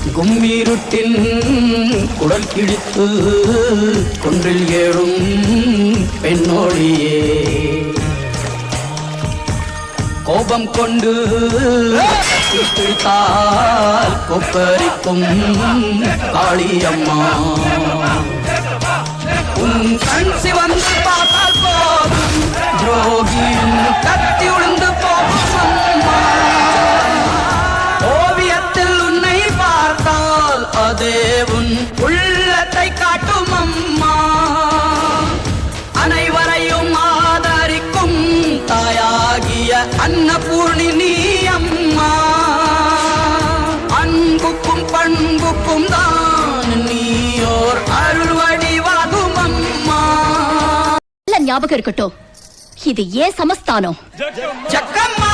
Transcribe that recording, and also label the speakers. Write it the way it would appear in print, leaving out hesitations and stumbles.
Speaker 1: கும்மீருட்டின் குடல் கிழித்து கொன்றில் ஏழும் பெண்ணோடியே கோபம் கொண்டு பிடித்தால் கொப்பரிக்கும் காளியம்மா உன் கண் சிவந்து பார்த்தால் போதும் துரோகியும் கத்தி உளுந்து போகும் அம்மா ஓவியத்தில் உன்னை பார்த்தால் அதே உன் உள்ளத்தை காட்டும் அம்மா அனைவரையும் ஆதரிக்கும் தாயாகிய அன்னபூர்ணி நீ அம்மா அன்புக்கும் பண்புக்கும் தான் நீயோர் அருள் வடிவாகும் அம்மா
Speaker 2: ஞாபகம் இருக்கட்டும் இது ஏன் சமஸ்தானம்
Speaker 1: ஜக்கம்மா